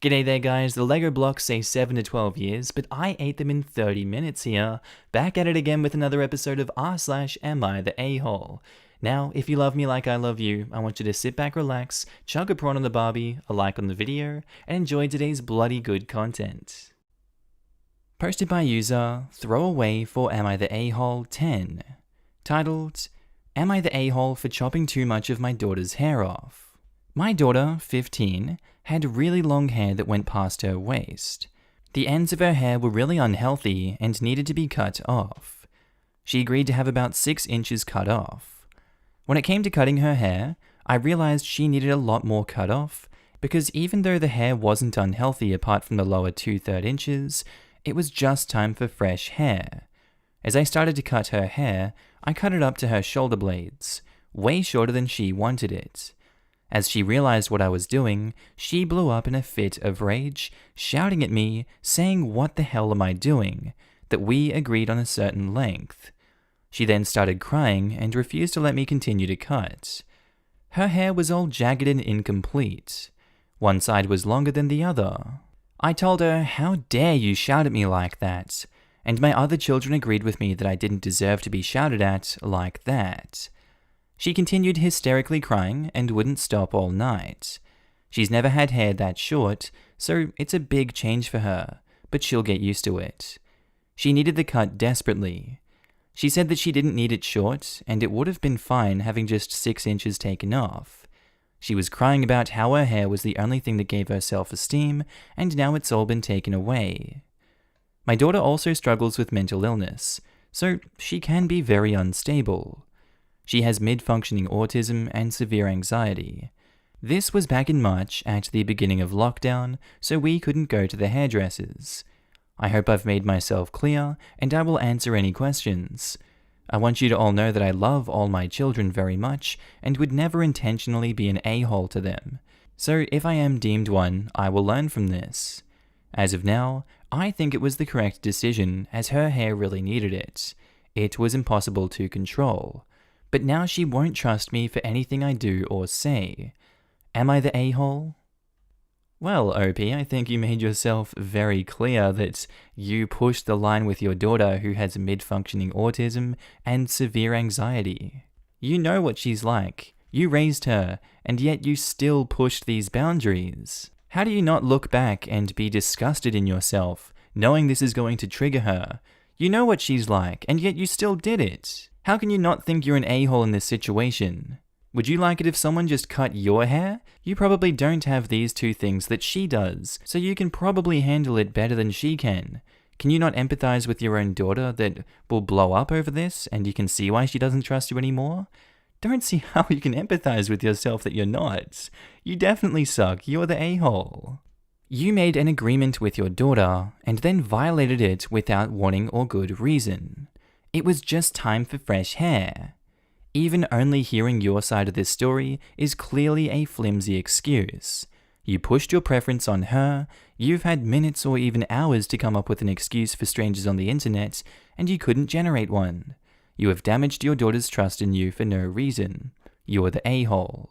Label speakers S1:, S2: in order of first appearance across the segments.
S1: G'day there guys, the Lego blocks say 7 to 12 years, but I ate them in 30 minutes here. Back at it again with another episode of r/am I the a-hole. Now, if you love me like I love you, I want you to sit back, relax, chug a prawn on the Barbie, a like on the video, and enjoy today's bloody good content. Posted by user Throwaway for Am I the A-hole 10. Titled, Am I the a-hole for chopping too much of my daughter's hair off? My daughter, 15, had really long hair that went past her waist. The ends of her hair were really unhealthy and needed to be cut off. She agreed to have about 6 inches cut off. When it came to cutting her hair, I realized she needed a lot more cut off, because even though the hair wasn't unhealthy apart from the lower 2/3 inches, it was just time for fresh hair. As I started to cut her hair, I cut it up to her shoulder blades, way shorter than she wanted it. As she realized what I was doing, she blew up in a fit of rage, shouting at me, saying what the hell am I doing, that we agreed on a certain length. She then started crying and refused to let me continue to cut. Her hair was all jagged and incomplete. One side was longer than the other. I told her, "How dare you shout at me like that?" And my other children agreed with me that I didn't deserve to be shouted at like that. She continued hysterically crying and wouldn't stop all night. She's never had hair that short, so it's a big change for her, but she'll get used to it. She needed the cut desperately. She said that she didn't need it short, and it would have been fine having just 6 inches taken off. She was crying about how her hair was the only thing that gave her self-esteem, and now it's all been taken away. My daughter also struggles with mental illness, so she can be very unstable. She has mid-functioning autism and severe anxiety. This was back in March at the beginning of lockdown, so we couldn't go to the hairdressers. I hope I've made myself clear, and I will answer any questions. I want you to all know that I love all my children very much, and would never intentionally be an a-hole to them. So if I am deemed one, I will learn from this. As of now, I think it was the correct decision, as her hair really needed it. It was impossible to control. But now she won't trust me for anything I do or say. Am I the a-hole? Well, OP, I think you made yourself very clear that you pushed the line with your daughter who has mid-functioning autism and severe anxiety. You know what she's like. You raised her, and yet you still pushed these boundaries. How do you not look back and be disgusted in yourself, knowing this is going to trigger her? You know what she's like, and yet you still did it. How can you not think you're an a-hole in this situation? Would you like it if someone just cut your hair? You probably don't have these two things that she does, so you can probably handle it better than she can. Can you not empathize with your own daughter that will blow up over this, and you can see why she doesn't trust you anymore? Don't see how you can empathize with yourself that you're not. You definitely suck, you're the a-hole. You made an agreement with your daughter, and then violated it without warning or good reason. It was just time for fresh hair. Even only hearing your side of this story is clearly a flimsy excuse. You pushed your preference on her, you've had minutes or even hours to come up with an excuse for strangers on the internet, and you couldn't generate one. You have damaged your daughter's trust in you for no reason. You're the a-hole.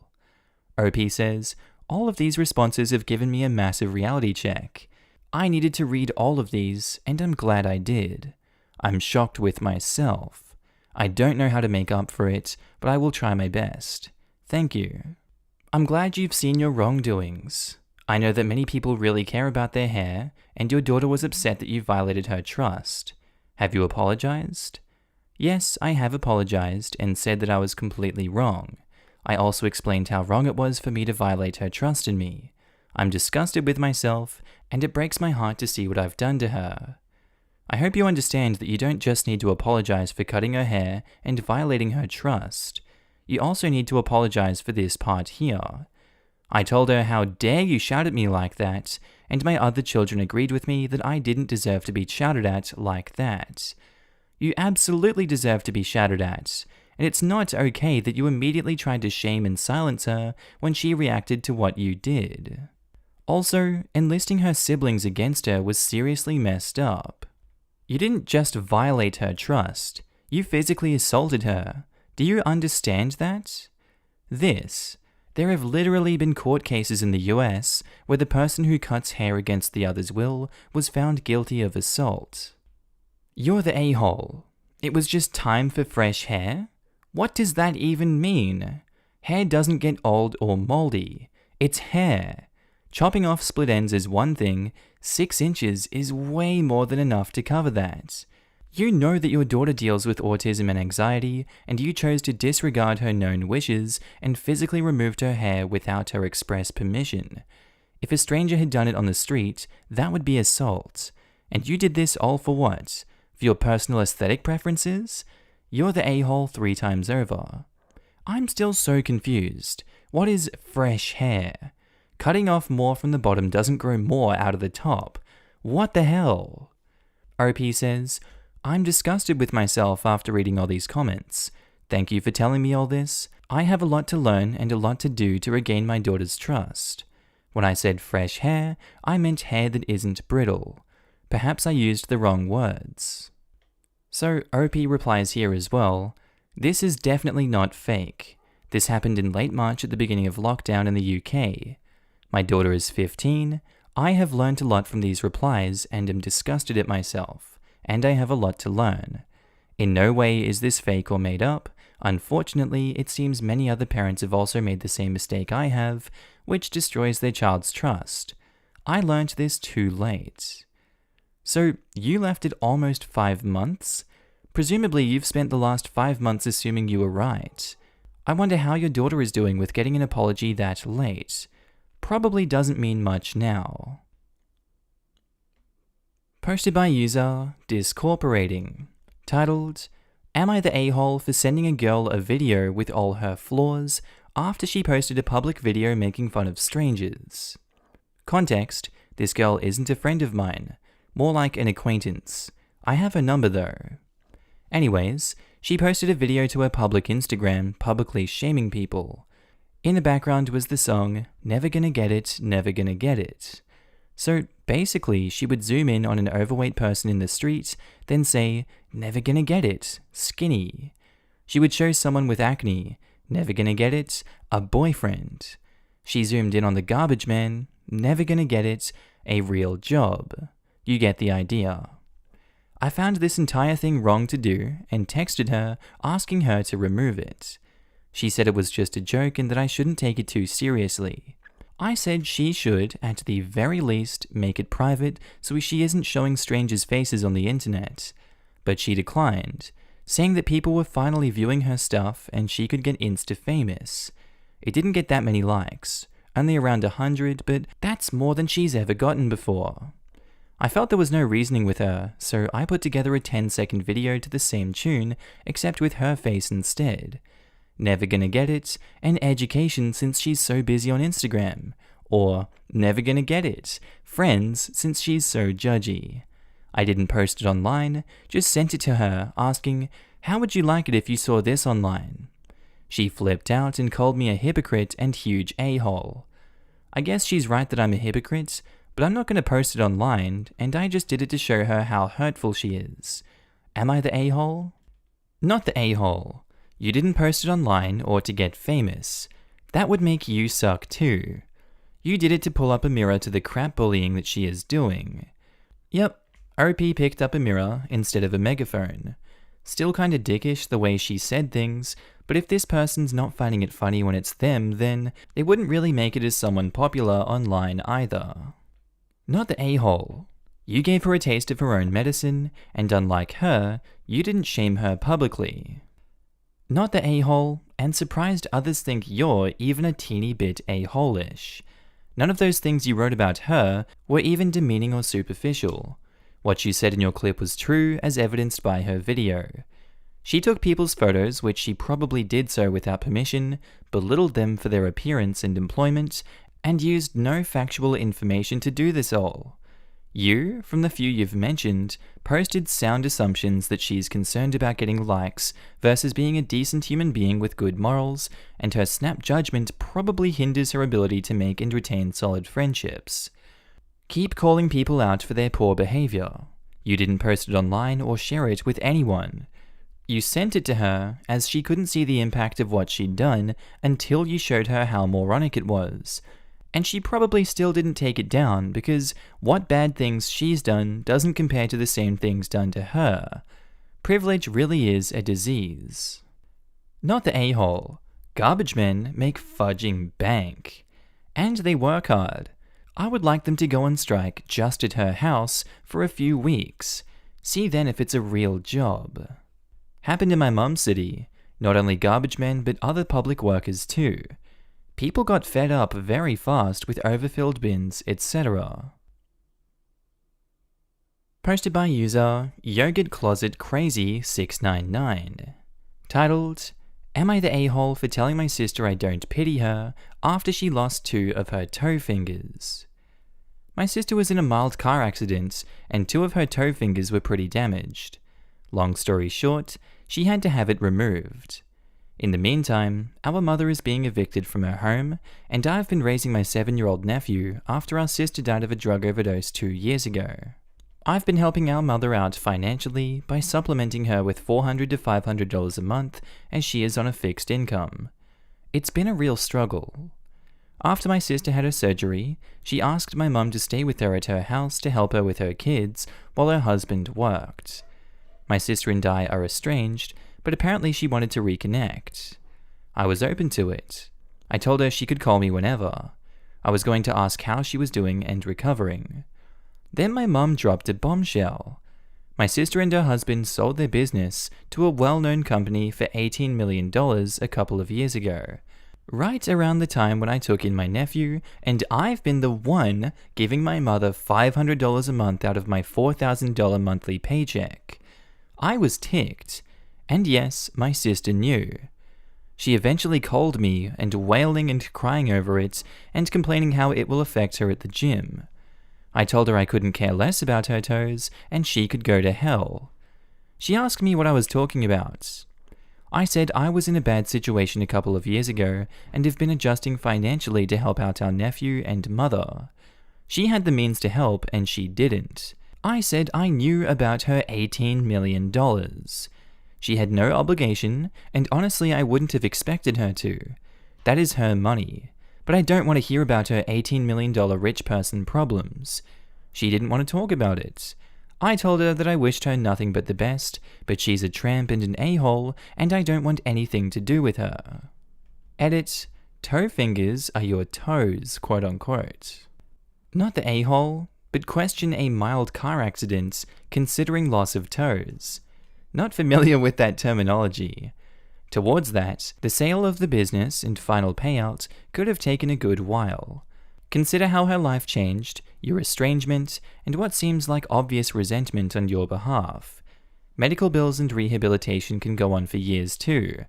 S1: OP says, all of these responses have given me a massive reality check. I needed to read all of these, and I'm glad I did. I'm shocked with myself. I don't know how to make up for it, but I will try my best. Thank you. I'm glad you've seen your wrongdoings. I know that many people really care about their hair, and your daughter was upset that you violated her trust. Have you apologized? Yes, I have apologized and said that I was completely wrong. I also explained how wrong it was for me to violate her trust in me. I'm disgusted with myself, and it breaks my heart to see what I've done to her. I hope you understand that you don't just need to apologize for cutting her hair and violating her trust. You also need to apologize for this part here. I told her, "How dare you shout at me like that?" and my other children agreed with me that I didn't deserve to be shouted at like that. You absolutely deserve to be shouted at, and it's not okay that you immediately tried to shame and silence her when she reacted to what you did. Also, enlisting her siblings against her was seriously messed up. You didn't just violate her trust, you physically assaulted her. Do you understand that? This There have literally been court cases in the US where the person who cuts hair against the other's will was found guilty of assault. You're the a-hole. It was just time for fresh hair? What does that even mean? Hair doesn't get old or moldy. It's hair. Chopping off split ends is one thing, 6 inches is way more than enough to cover that. You know that your daughter deals with autism and anxiety, and you chose to disregard her known wishes and physically removed her hair without her express permission. If a stranger had done it on the street, that would be assault. And you did this all for what? For your personal aesthetic preferences? You're the a-hole 3 times over. I'm still so confused. What is fresh hair? Cutting off more from the bottom doesn't grow more out of the top. What the hell? OP says, I'm disgusted with myself after reading all these comments. Thank you for telling me all this. I have a lot to learn and a lot to do to regain my daughter's trust. When I said fresh hair, I meant hair that isn't brittle. Perhaps I used the wrong words. So OP replies here as well, this is definitely not fake. This happened in late March at the beginning of lockdown in the UK. My daughter is 15. I have learned a lot from these replies and am disgusted at myself. And I have a lot to learn. In no way is this fake or made up. Unfortunately, it seems many other parents have also made the same mistake I have, which destroys their child's trust. I learned this too late. So, you left it almost 5 months? Presumably you've spent the last 5 months assuming you were right. I wonder how your daughter is doing with getting an apology that late. Probably doesn't mean much now. Posted by user Discorporating, titled, Am I the a-hole for sending a girl a video with all her flaws after she posted a public video making fun of strangers? Context, this girl isn't a friend of mine, more like an acquaintance. I have her number though. Anyways, she posted a video to her public Instagram publicly shaming people. In the background was the song, Never Gonna Get It, Never Gonna Get It. So basically, she would zoom in on an overweight person in the street, then say, never gonna get it, skinny. She would show someone with acne, never gonna get it, a boyfriend. She zoomed in on the garbage man, never gonna get it, a real job. You get the idea. I found this entire thing wrong to do and texted her, asking her to remove it. She said it was just a joke and that I shouldn't take it too seriously. I said she should, at the very least, make it private so she isn't showing strangers' faces on the internet. But she declined, saying that people were finally viewing her stuff and she could get insta-famous. It didn't get that many likes, only around 100, but that's more than she's ever gotten before. I felt there was no reasoning with her, so I put together a 10-second video to the same tune, except with her face instead. Never gonna get it, an education since she's so busy on Instagram. Or, never gonna get it, friends since she's so judgy. I didn't post it online, just sent it to her, asking, how would you like it if you saw this online? She flipped out and called me a hypocrite and huge a-hole. I guess she's right that I'm a hypocrite, but I'm not gonna post it online, and I just did it to show her how hurtful she is. Am I the a-hole? Not the a-hole. You didn't post it online or to get famous. That would make you suck too. You did it to pull up a mirror to the crap bullying that she is doing. Yep, OP picked up a mirror instead of a megaphone. Still kinda dickish the way she said things, but if this person's not finding it funny when it's them, then they wouldn't really make it as someone popular online either. Not the a-hole. You gave her a taste of her own medicine, and unlike her, you didn't shame her publicly. Not the a-hole, and surprised others think you're even a teeny bit a-hole-ish. None of those things you wrote about her were even demeaning or superficial. What you said in your clip was true, as evidenced by her video. She took people's photos, which she probably did so without permission, belittled them for their appearance and employment, and used no factual information to do this all. You, from the few you've mentioned, posted sound assumptions that she's concerned about getting likes versus being a decent human being with good morals, and her snap judgment probably hinders her ability to make and retain solid friendships. Keep calling people out for their poor behavior. You didn't post it online or share it with anyone. You sent it to her as she couldn't see the impact of what she'd done until you showed her how moronic it was. And she probably still didn't take it down because what bad things she's done doesn't compare to the same things done to her. Privilege really is a disease. Not the a-hole. Garbage men make fudging bank. And they work hard. I would like them to go on strike just at her house for a few weeks. See then if it's a real job. Happened in my mum's city. Not only garbage men, but other public workers too. People got fed up very fast with overfilled bins, etc. Posted by user Yogurt Closet Crazy 699. Titled, Am I the a-hole for telling my sister I don't pity her after she lost 2 of her toe fingers? My sister was in a mild car accident and 2 of her toe fingers were pretty damaged. Long story short, she had to have it removed. In the meantime, our mother is being evicted from her home, and I've been raising my 7-year-old nephew after our sister died of a drug overdose 2 years ago. I've been helping our mother out financially by supplementing her with $400 to $500 a month as she is on a fixed income. It's been a real struggle. After my sister had her surgery, she asked my mum to stay with her at her house to help her with her kids while her husband worked. My sister and I are estranged, but apparently she wanted to reconnect. I was open to it. I told her she could call me whenever. I was going to ask how she was doing and recovering. Then my mum dropped a bombshell. My sister and her husband sold their business to a well-known company for $18 million a couple of years ago, right around the time when I took in my nephew, and I've been the one giving my mother $500 a month out of my $4,000 monthly paycheck. I was ticked, and yes, my sister knew. She eventually called me and wailing and crying over it and complaining how it will affect her at the gym. I told her I couldn't care less about her toes and she could go to hell. She asked me what I was talking about. I said I was in a bad situation a couple of years ago and have been adjusting financially to help out our nephew and mother. She had the means to help and she didn't. I said I knew about her $18 million. She had no obligation, and honestly I wouldn't have expected her to. That is her money. But I don't want to hear about her $18 million rich person problems. She didn't want to talk about it. I told her that I wished her nothing but the best, but she's a tramp and an a-hole, and I don't want anything to do with her. Edit, toe fingers are your toes, quote unquote. Not the a-hole, but question a mild car accident considering loss of toes. Not familiar with that terminology. Towards that, the sale of the business and final payout could have taken a good while. Consider how her life changed, your estrangement, and what seems like obvious resentment on your behalf. Medical bills and rehabilitation can go on for years too.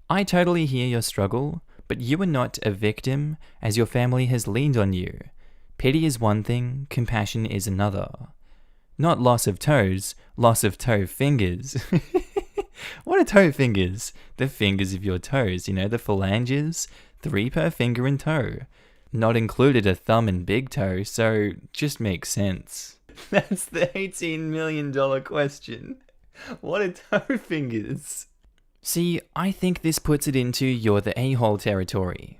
S1: I totally hear your struggle, but you are not a victim, as your family has leaned on you. Pity is one thing, compassion is another. Not loss of toes, loss of toe fingers. What are toe fingers? The fingers of your toes, the phalanges, 3 per finger and toe. Not included a thumb and big toe, so just makes sense. That's the $18 million question. What are toe fingers? See, I think this puts it into you're the a-hole territory.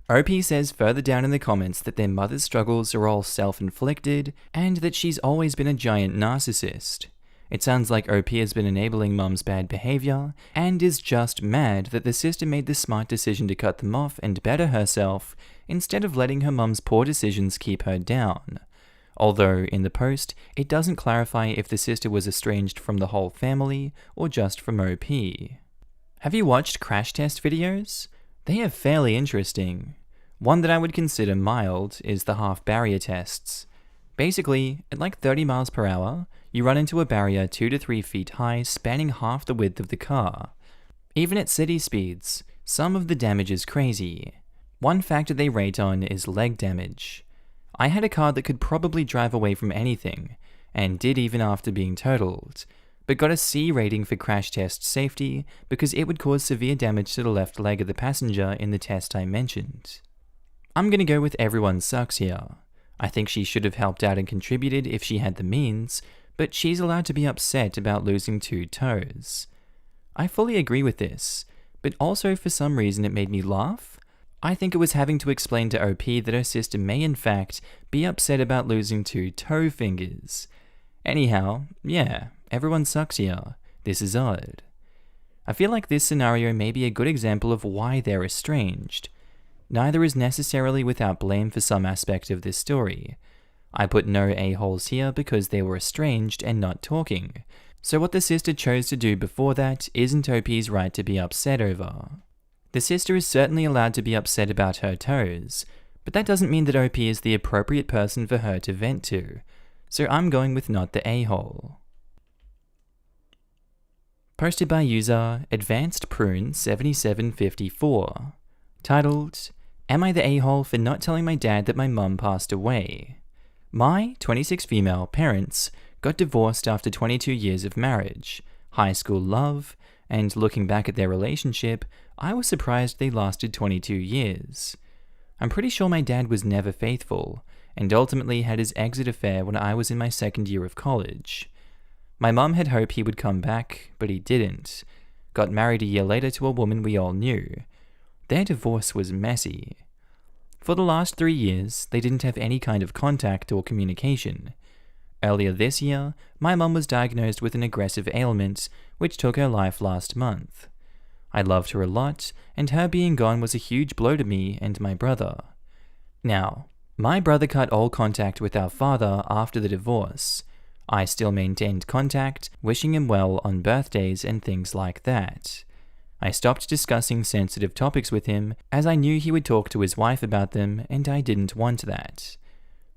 S1: OP says further down in the comments that their mother's struggles are all self-inflicted and that she's always been a giant narcissist. It sounds like OP has been enabling mum's bad behavior and is just mad that the sister made the smart decision to cut them off and better herself instead of letting her mum's poor decisions keep her down. Although, in the post, it doesn't clarify if the sister was estranged from the whole family or just from OP. Have you watched crash test videos? They are fairly interesting. One that I would consider mild is the half barrier tests. Basically, at like 30 miles per hour, you run into a barrier 2 to 3 feet high spanning half the width of the car. Even at city speeds, some of the damage is crazy. One factor they rate on is leg damage. I had a car that could probably drive away from anything, and did even after being totaled, but got a C rating for crash test safety because it would cause severe damage to the left leg of the passenger in the test I mentioned. I'm gonna go with everyone sucks here. I think she should have helped out and contributed if she had the means, but she's allowed to be upset about losing 2 toes. I fully agree with this, but also for some reason it made me laugh. I think it was having to explain to OP that her sister may in fact be upset about losing 2 toe fingers. Anyhow, yeah, everyone sucks here. This is odd. I feel like this scenario may be a good example of why they're estranged. Neither is necessarily without blame for some aspect of this story. I put no a-holes here because they were estranged and not talking, so what the sister chose to do before that isn't OP's right to be upset over. The sister is certainly allowed to be upset about her toes, but that doesn't mean that OP is the appropriate person for her to vent to, so I'm going with not the a-hole. Posted by user AdvancedPrune7754, titled, Am I the a-hole for not telling my dad that my mum passed away? My 26 female parents got divorced after 22 years of marriage, high school love, and looking back at their relationship, I was surprised they lasted 22 years. I'm pretty sure my dad was never faithful, and ultimately had his exit affair when I was in my second year of college. My mum had hoped he would come back, but he didn't. Got married a year later to a woman we all knew. Their divorce was messy. For the last 3 years, they didn't have any kind of contact or communication. Earlier this year, my mum was diagnosed with an aggressive ailment, which took her life last month. I loved her a lot, and her being gone was a huge blow to me and my brother. Now, my brother cut all contact with our father after the divorce. I still maintained contact, wishing him well on birthdays and things like that. I stopped discussing sensitive topics with him, as I knew he would talk to his wife about them, and I didn't want that.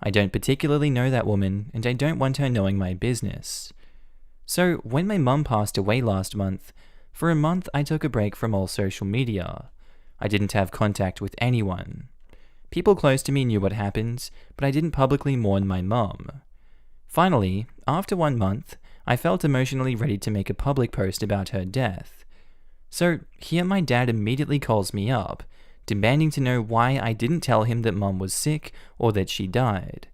S1: I don't particularly know that woman, and I don't want her knowing my business. So, when my mum passed away last month, for a month I took a break from all social media. I didn't have contact with anyone. People close to me knew what happened, but I didn't publicly mourn my mum. Finally, after 1 month, I felt emotionally ready to make a public post about her death. So here my dad immediately calls me up, demanding to know why I didn't tell him that mum was sick or that she died.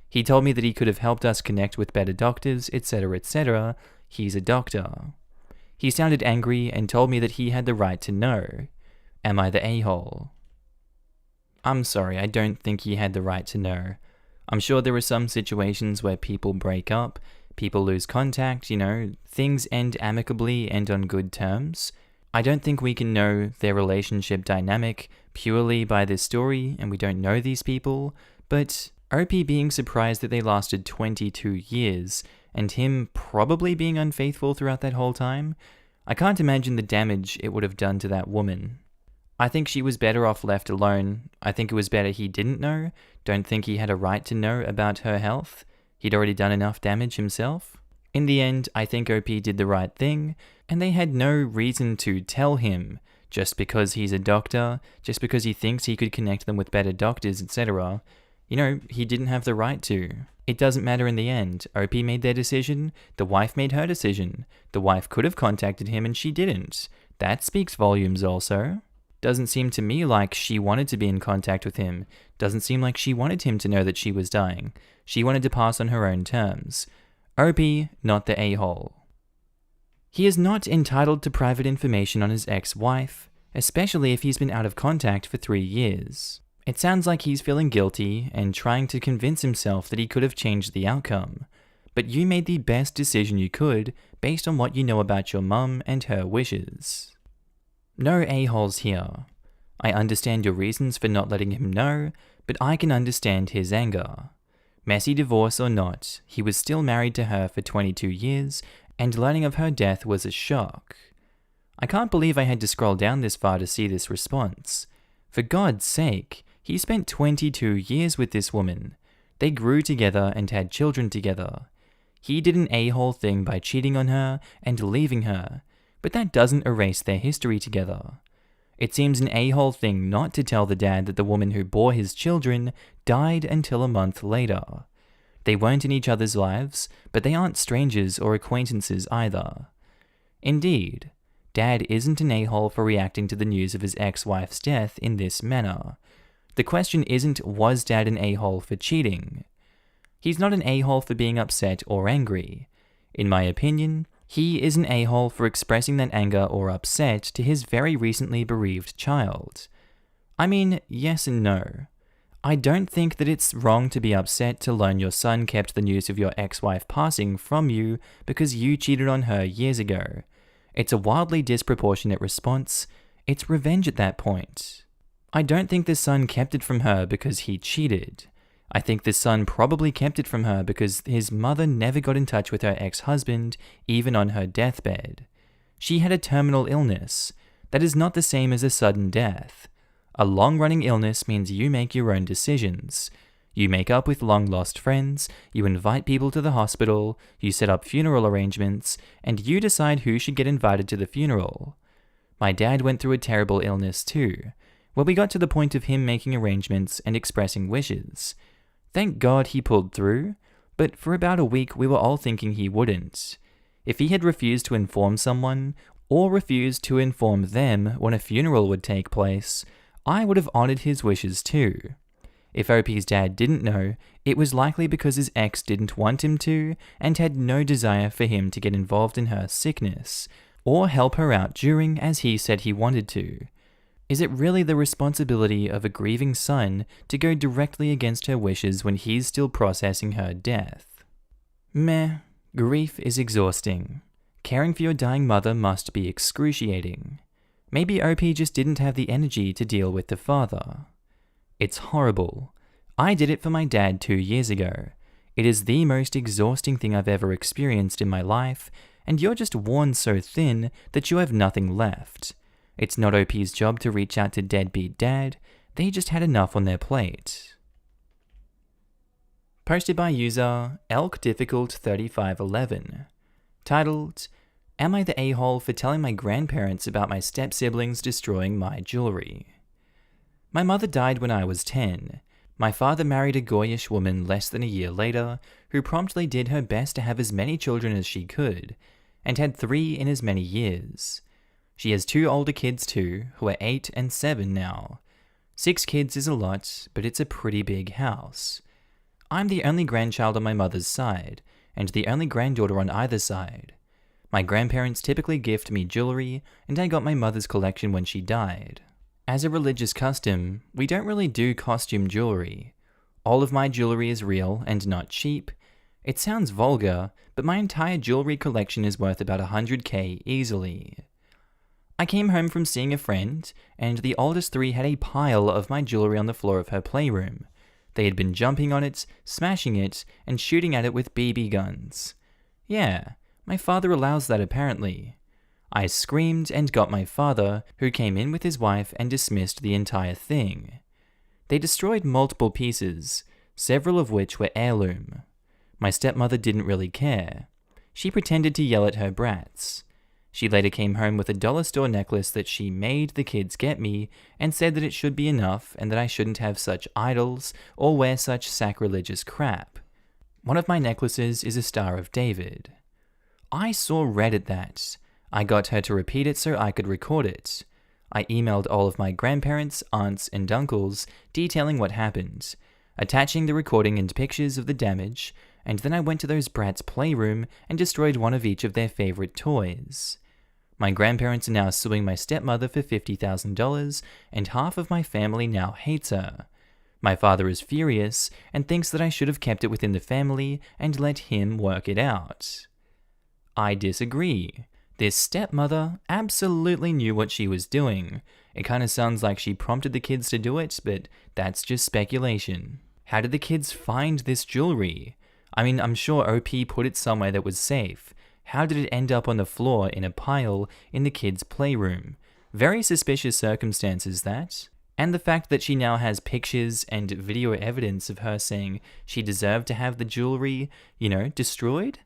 S1: He told me that he could have helped us connect with better doctors, etc., etc. He's a doctor. He sounded angry and told me that he had the right to know. Am I the a-hole? I'm sorry, I don't think he had the right to know. I'm sure there are some situations where people break up, people lose contact, things end amicably and on good terms. I don't think we can know their relationship dynamic purely by this story, and we don't know these people, but OP being surprised that they lasted 22 years, and him probably being unfaithful throughout that whole time, I can't imagine the damage it would have done to that woman. I think she was better off left alone. I think it was better he didn't know. Don't think he had a right to know about her health. He'd already done enough damage himself. In the end, I think OP did the right thing, and they had no reason to tell him, just because he's a doctor, just because he thinks he could connect them with better doctors, etc. He didn't have the right to. It doesn't matter in the end. OP made their decision, the wife made her decision. The wife could have contacted him and she didn't. That speaks volumes also. Doesn't seem to me like she wanted to be in contact with him. Doesn't seem like she wanted him to know that she was dying. She wanted to pass on her own terms. OP, not the a-hole. He is not entitled to private information on his ex-wife, especially if he's been out of contact for 3 years. It sounds like he's feeling guilty and trying to convince himself that he could have changed the outcome. But you made the best decision you could based on what you know about your mum and her wishes. No a-holes here. I understand your reasons for not letting him know, but I can understand his anger. Messy divorce or not, he was still married to her for 22 years, and learning of her death was a shock. I can't believe I had to scroll down this far to see this response. For God's sake, he spent 22 years with this woman. They grew together and had children together. He did an a-hole thing by cheating on her and leaving her, but that doesn't erase their history together. It seems an a-hole thing not to tell the dad that the woman who bore his children died until a month later. They weren't in each other's lives, but they aren't strangers or acquaintances either. Indeed, Dad isn't an a-hole for reacting to the news of his ex-wife's death in this manner. The question isn't, was Dad an a-hole for cheating? He's not an a-hole for being upset or angry. In my opinion, He is an a-hole for expressing that anger or upset to his very recently bereaved child. I mean, yes and no. I don't think that it's wrong to be upset to learn your son kept the news of your ex-wife passing from you because you cheated on her years ago. It's a wildly disproportionate response. It's revenge at that point. I don't think the son kept it from her because he cheated. I think the son probably kept it from her because his mother never got in touch with her ex-husband, even on her deathbed. She had a terminal illness. That is not the same as a sudden death. A long-running illness means you make your own decisions. You make up with long-lost friends, you invite people to the hospital, you set up funeral arrangements, and you decide who should get invited to the funeral. My dad went through a terrible illness too, where we got to the point of him making arrangements and expressing wishes. Thank God he pulled through, but for about a week we were all thinking he wouldn't. If he had refused to inform someone, or refused to inform them when a funeral would take place, I would have honored his wishes too. If OP's dad didn't know, it was likely because his ex didn't want him to and had no desire for him to get involved in her sickness, or help her out during as he said he wanted to. Is it really the responsibility of a grieving son to go directly against her wishes when he's still processing her death? Meh, grief is exhausting. Caring for your dying mother must be excruciating. Maybe OP just didn't have the energy to deal with the father. It's horrible. I did it for my dad 2 years ago. It is the most exhausting thing I've ever experienced in my life, and you're just worn so thin that you have nothing left. It's not OP's job to reach out to deadbeat dad, they just had enough on their plate. Posted by user ElkDifficult3511. Titled, Am I the a-hole for telling my grandparents about my step-siblings destroying my jewelry? My mother died when I was 10. My father married a Goyish woman less than a year later, who promptly did her best to have as many children as she could, and had 3 in as many years. She has 2 older kids too, who are 8 and 7 now. 6 kids is a lot, but it's a pretty big house. I'm the only grandchild on my mother's side, and the only granddaughter on either side. My grandparents typically gift me jewelry, and I got my mother's collection when she died. As a religious custom, we don't really do costume jewelry. All of my jewelry is real and not cheap. It sounds vulgar, but my entire jewelry collection is worth about $100K easily. I came home from seeing a friend, and the oldest 3 had a pile of my jewelry on the floor of her playroom. They had been jumping on it, smashing it, and shooting at it with BB guns. Yeah, my father allows that apparently. I screamed and got my father, who came in with his wife and dismissed the entire thing. They destroyed multiple pieces, several of which were heirloom. My stepmother didn't really care. She pretended to yell at her brats. She later came home with a dollar store necklace that she made the kids get me and said that it should be enough and that I shouldn't have such idols or wear such sacrilegious crap. One of my necklaces is a Star of David. I saw red at that. I got her to repeat it so I could record it. I emailed all of my grandparents, aunts, and uncles detailing what happened, attaching the recording and pictures of the damage, and then I went to those brats' playroom and destroyed one of each of their favorite toys. My grandparents are now suing my stepmother for $50,000, and half of my family now hates her. My father is furious and thinks that I should have kept it within the family and let him work it out. I disagree. This stepmother absolutely knew what she was doing. It kind of sounds like she prompted the kids to do it, but that's just speculation. How did the kids find this jewelry? I mean, I'm sure OP put it somewhere that was safe. How did it end up on the floor in a pile in the kids' playroom? Very suspicious circumstances, that. And the fact that she now has pictures and video evidence of her saying she deserved to have the jewelry, destroyed?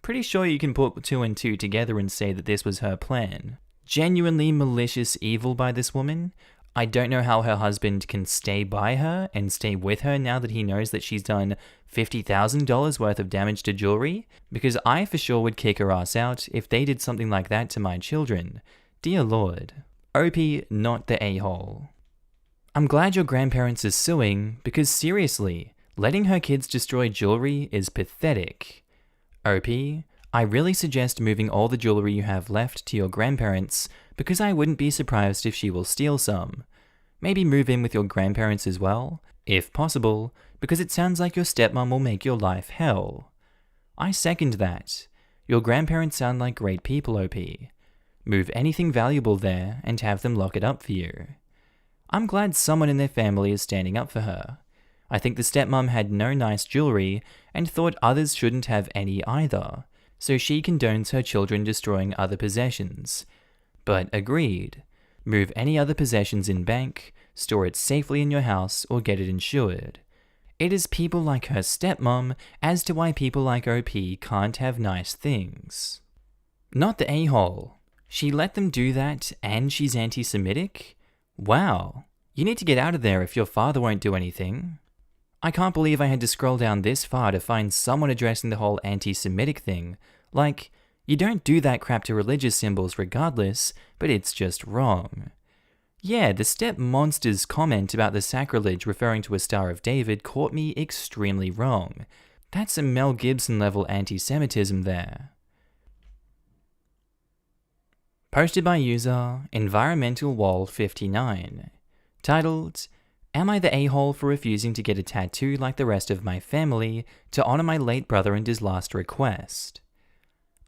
S1: Pretty sure you can put 2 and 2 together and say that this was her plan. Genuinely malicious evil by this woman. I don't know how her husband can stay by her and stay with her now that he knows that she's done $50,000 worth of damage to jewelry, because I for sure would kick her ass out if they did something like that to my children. Dear Lord. OP, not the a-hole. I'm glad your grandparents are suing, because seriously, letting her kids destroy jewelry is pathetic. OP, I I really suggest moving all the jewelry you have left to your grandparents because I wouldn't be surprised if she will steal some. Maybe move in with your grandparents as well, if possible, because it sounds like your stepmom will make your life hell. I second that. Your grandparents sound like great people, OP. Move anything valuable there and have them lock it up for you. I'm glad someone in their family is standing up for her. I think the stepmom had no nice jewelry and thought others shouldn't have any either, so she condones her children destroying other possessions. But agreed. Move any other possessions in bank, store it safely in your house, or get it insured. It is people like her stepmom as to why people like OP can't have nice things. Not the a-hole. She let them do that and she's anti-Semitic? Wow. You need to get out of there if your father won't do anything. I can't believe I had to scroll down this far to find someone addressing the whole anti-Semitic thing. Like, you don't do that crap to religious symbols regardless, but it's just wrong. Yeah, the step monster's comment about the sacrilege referring to a Star of David caught me extremely wrong. That's some Mel Gibson level anti-Semitism there. Posted by user EnvironmentalWall59. Titled, Am I the a-hole for refusing to get a tattoo like the rest of my family to honor my late brother and his last request?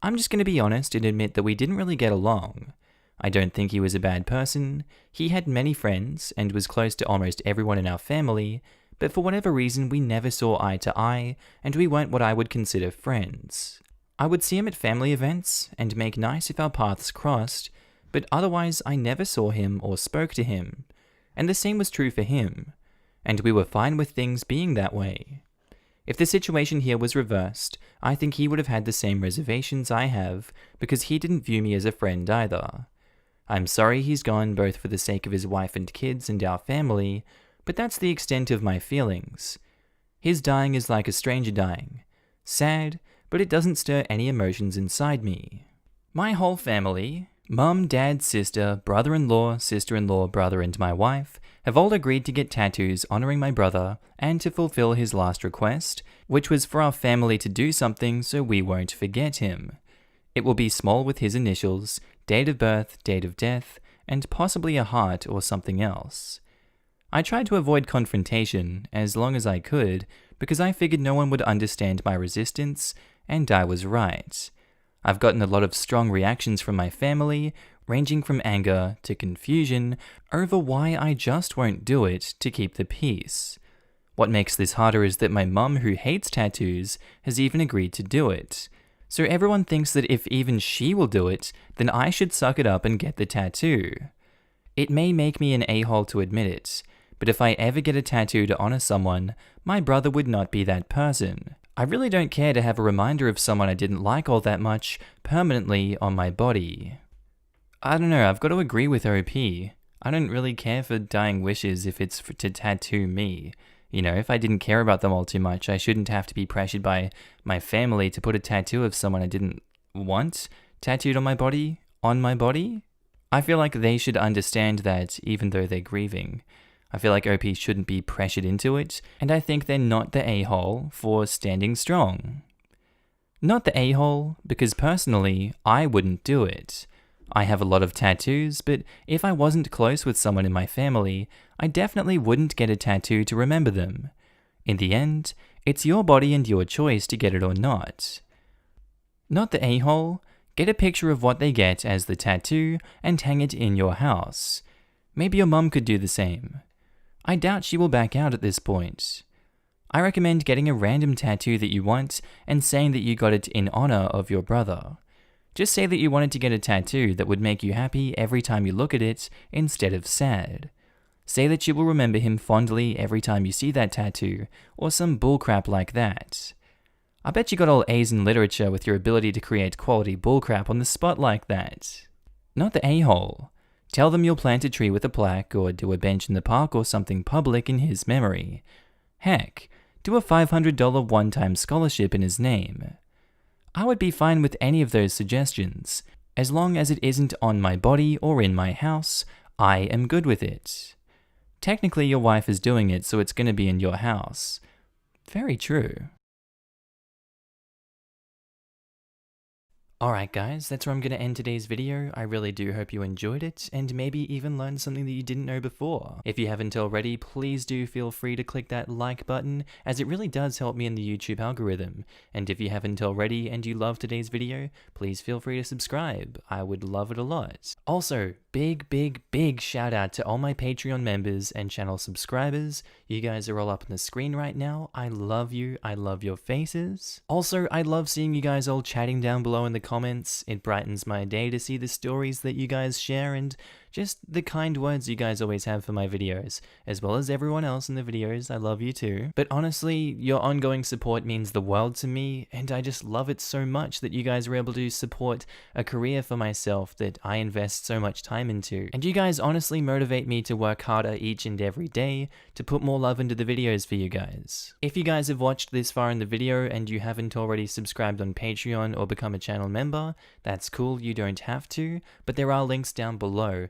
S1: I'm just going to be honest and admit that we didn't really get along. I don't think he was a bad person. He had many friends and was close to almost everyone in our family, but for whatever reason we never saw eye to eye and we weren't what I would consider friends. I would see him at family events and make nice if our paths crossed, but otherwise I never saw him or spoke to him. And the same was true for him, and we were fine with things being that way. If the situation here was reversed, I think he would have had the same reservations I have, because he didn't view me as a friend either. I'm sorry he's gone both for the sake of his wife and kids and our family, but that's the extent of my feelings. His dying is like a stranger dying. Sad, but it doesn't stir any emotions inside me. My whole family, mum, dad, sister, brother-in-law, sister-in-law, brother and my wife, have all agreed to get tattoos honoring my brother and to fulfill his last request, which was for our family to do something so we won't forget him. It will be small with his initials, date of birth, date of death, and possibly a heart or something else. I tried to avoid confrontation as long as I could because I figured no one would understand my resistance, and I was right. I've gotten a lot of strong reactions from my family, ranging from anger to confusion over why I just won't do it to keep the peace. What makes this harder is that my mum, who hates tattoos, has even agreed to do it. So everyone thinks that if even she will do it, then I should suck it up and get the tattoo. It may make me an a-hole to admit it, but if I ever get a tattoo to honor someone, my brother would not be that person. I really don't care to have a reminder of someone I didn't like all that much permanently on my body. I don't know, I've got to agree with OP. I don't really care for dying wishes if it's to tattoo me. You know, if I didn't care about them all too much, I shouldn't have to be pressured by my family to put a tattoo of someone I didn't want tattooed on my body. I feel like they should understand that even though they're grieving. I feel like OP shouldn't be pressured into it, and I think they're not the a-hole for standing strong. Not the a-hole, because personally, I wouldn't do it. I have a lot of tattoos, but if I wasn't close with someone in my family, I definitely wouldn't get a tattoo to remember them. In the end, it's your body and your choice to get it or not. Not the a-hole, get a picture of what they get as the tattoo and hang it in your house. Maybe your mum could do the same. I doubt she will back out at this point. I recommend getting a random tattoo that you want and saying that you got it in honor of your brother. Just say that you wanted to get a tattoo that would make you happy every time you look at it instead of sad. Say that you will remember him fondly every time you see that tattoo, or some bullcrap like that. I bet you got all A's in literature with your ability to create quality bullcrap on the spot like that. Not the a-hole. Tell them you'll plant a tree with a plaque or do a bench in the park or something public in his memory. Heck, do a $500 one-time scholarship in his name. I would be fine with any of those suggestions. As long as it isn't on my body or in my house, I am good with it. Technically, your wife is doing it, so it's going to be in your house. Very true. Alright guys, that's where I'm going to end today's video. I really do hope you enjoyed it, and maybe even learned something that you didn't know before. If you haven't already, please do feel free to click that like button, as it really does help me in the YouTube algorithm. And if you haven't already and you loved today's video, please feel free to subscribe. I would love it a lot. Also, big shout out to all my Patreon members and channel subscribers. You guys are all up on the screen right now. I love you. I love your faces. Also, I love seeing you guys all chatting down below in the comments. It brightens my day to see the stories that you guys share and just the kind words you guys always have for my videos, as well as everyone else in the videos. I love you too. But honestly, your ongoing support means the world to me, and I just love it so much that you guys are able to support a career for myself that I invest so much time into. And you guys honestly motivate me to work harder each and every day to put more love into the videos for you guys. If you guys have watched this far in the video and you haven't already subscribed on Patreon or become a channel member, that's cool, you don't have to, but there are links down below.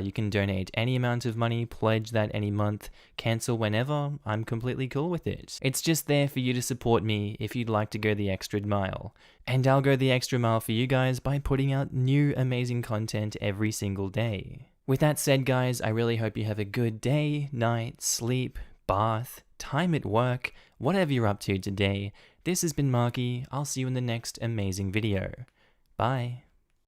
S1: You can donate any amount of money, pledge that any month, cancel whenever. I'm completely cool with it. It's just there for you to support me if you'd like to go the extra mile. And I'll go the extra mile for you guys by putting out new amazing content every single day. With that said guys, I really hope you have a good day, night, sleep, bath, time at work, whatever you're up to today. This has been Markee. I'll see you in the next amazing video. Bye.